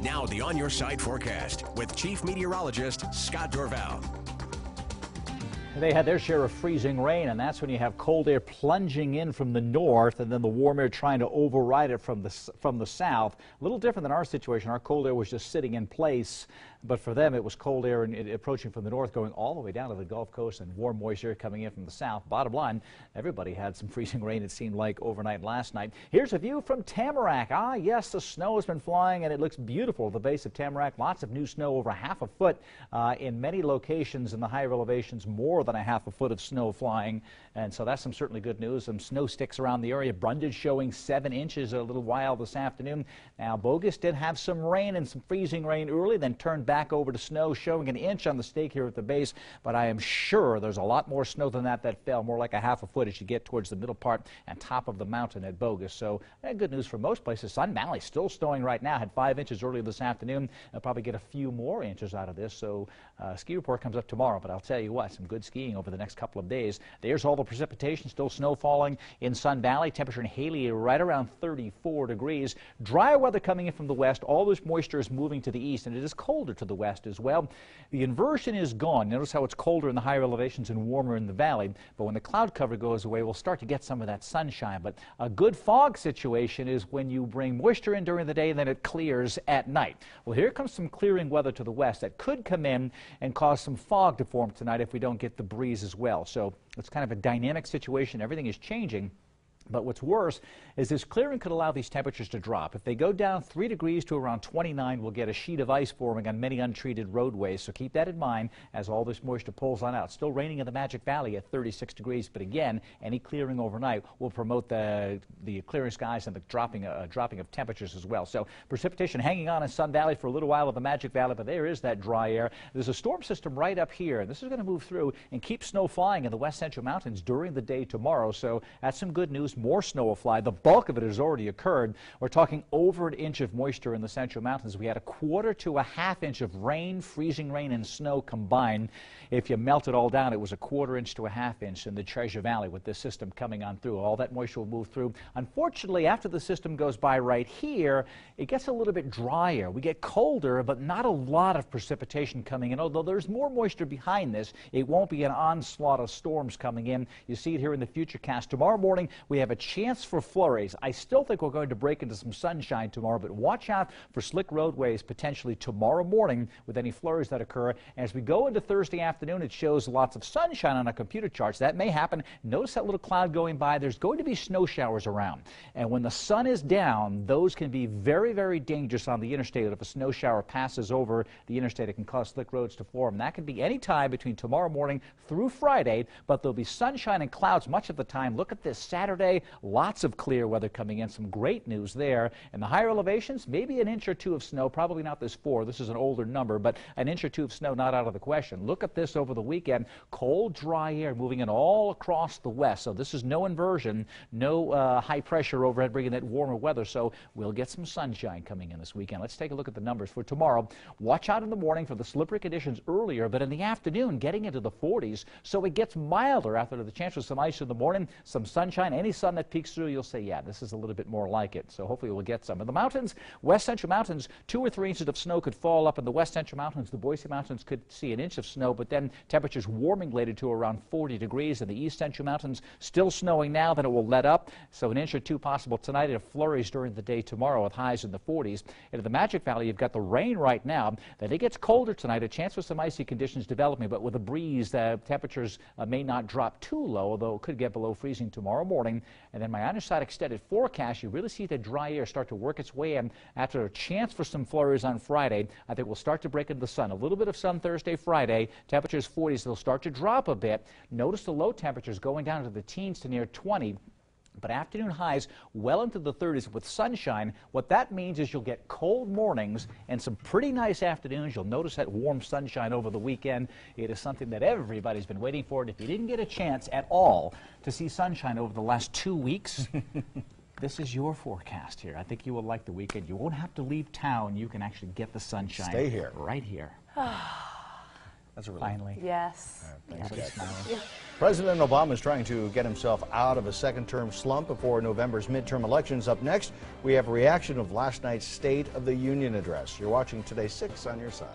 Now the On Your Side forecast with Chief Meteorologist Scott Dorval. They had their share of freezing rain, and that's when you have cold air plunging in from the north and then the warm air trying to override it from the south. A little different than our situation. Our cold air was just sitting in place, but for them it was cold air and approaching from the north going all the way down to the Gulf Coast and warm moisture coming in from the south. Bottom line, everybody had some freezing rain, it seemed like, overnight last night. Here's a view from Tamarack. Ah, yes, the snow has been flying and it looks beautiful at the base of Tamarack. Lots of new snow, over ½ a foot in many locations in the higher elevations, more than a ½ a foot of snow flying, and so that's some certainly good news. Some snow sticks around the area. Brundage showing 7 inches a little while this afternoon. Now Bogus did have some rain and some freezing rain early, then turned back over to snow, showing 1 inch on the stake here at the base, but I am sure there's a lot more snow than that fell, more like a ½ a foot as you get towards the middle part and top of the mountain at Bogus. So good news for most places. Sun Valley still snowing right now, had 5 inches earlier this afternoon. I'll probably get a few more inches out of this, so ski report comes up tomorrow, but I'll tell you what, some good skiing over the next couple of days. There's all the precipitation, still snow falling in Sun Valley. Temperature in Haley right around 34 degrees. Drier weather coming in from the west. All this moisture is moving to the east, and it is colder to the west as well. The inversion is gone. Notice how it's colder in the higher elevations and warmer in the valley, but when the cloud cover goes away, we'll start to get some of that sunshine. But a good fog situation is when you bring moisture in during the day and then it clears at night. Well, here comes some clearing weather to the west that could come in and cause some fog to form tonight if we don't get the breeze as well. So it's kind of a dynamic situation. Everything is changing. But what's worse is this clearing could allow these temperatures to drop. If they go down 3 degrees to around 29, we'll get a sheet of ice forming on many untreated roadways. So keep that in mind as all this moisture pulls on out. Still raining in the Magic Valley at 36 degrees, but again, any clearing overnight will promote the clearing skies and the dropping of temperatures as well. So precipitation hanging on in Sun Valley for a little while with the Magic Valley, but there is that dry air. There's a storm system right up here. This is going to move through and keep snow flying in the west central mountains during the day tomorrow. So that's some good news. More snow will fly. The bulk of it has already occurred. We're talking over 1 inch of moisture in the central mountains. We had 1/4 to ½ inch of rain, freezing rain, and snow combined. If you melt it all down, it was 1/4 inch to ½ inch in the Treasure Valley with this system coming on through. All that moisture will move through. Unfortunately, after the system goes by right here, it gets a little bit drier. We get colder, but not a lot of precipitation coming in. Although there's more moisture behind this, it won't be an onslaught of storms coming in. You see it here in the Futurecast. Tomorrow morning, we have a chance for flurries. I still think we're going to break into some sunshine tomorrow, but watch out for slick roadways potentially tomorrow morning with any flurries that occur. As we go into Thursday afternoon, it shows lots of sunshine on our computer charts. That may happen. Notice that little cloud going by. There's going to be snow showers around. And when the sun is down, those can be very, very dangerous on the interstate. If a snow shower passes over the interstate, it can cause slick roads to form. That can be any time between tomorrow morning through Friday, but there'll be sunshine and clouds much of the time. Look at this Saturday. Lots of clear weather coming in. Some great news there. In the higher elevations, maybe 1 inch or 2 of snow. Probably not this 4. This is an older number, but 1 inch or 2 of snow not out of the question. Look at this over the weekend. Cold, dry air moving in all across the west. So this is no inversion, no high pressure overhead bringing that warmer weather. So we'll get some sunshine coming in this weekend. Let's take a look at the numbers for tomorrow. Watch out in the morning for the slippery conditions earlier, but in the afternoon, getting into the 40s. So it gets milder after the chance for some ice in the morning, some sunshine. Any sun that peeks through, you'll say, yeah, this is a little bit more like it. So hopefully we'll get some. In the mountains, west central mountains, 2 or 3 inches of snow could fall up in the west central mountains. The Boise mountains could see 1 inch of snow, but then temperatures warming later to around 40 degrees. In the east central mountains, still snowing now, then it will let up. So 1 inch or 2 possible tonight, and flurries during the day tomorrow with highs in the 40s. And in the Magic Valley, you've got the rain right now. Then it gets colder tonight, a chance for some icy conditions developing, but with a breeze, the temperatures may not drop too low, although it could get below freezing tomorrow morning. And then my underside extended forecast, you really see the dry air start to work its way in after a chance for some flurries on Friday. I think we'll start to break into the sun. A little bit of sun Thursday, Friday. Temperatures 40s. They'll start to drop a bit. Notice the low temperatures going down to the teens to near 20. But afternoon highs well into the 30s with sunshine. What that means is you'll get cold mornings and some pretty nice afternoons. You'll notice that warm sunshine over the weekend. It is something that everybody's been waiting for. And if you didn't get a chance at all to see sunshine over the last 2 weeks, this is your forecast here. I think you will like the weekend. You won't have to leave town. You can actually get the sunshine. Stay here. Right here. That's a relief. Finally. Yes. Thanks, Yes. Kathy. President Obama is trying to get himself out of a second-term slump before November's midterm elections. Up next, we have a reaction of last night's State of the Union address. You're watching Today 6 on your side.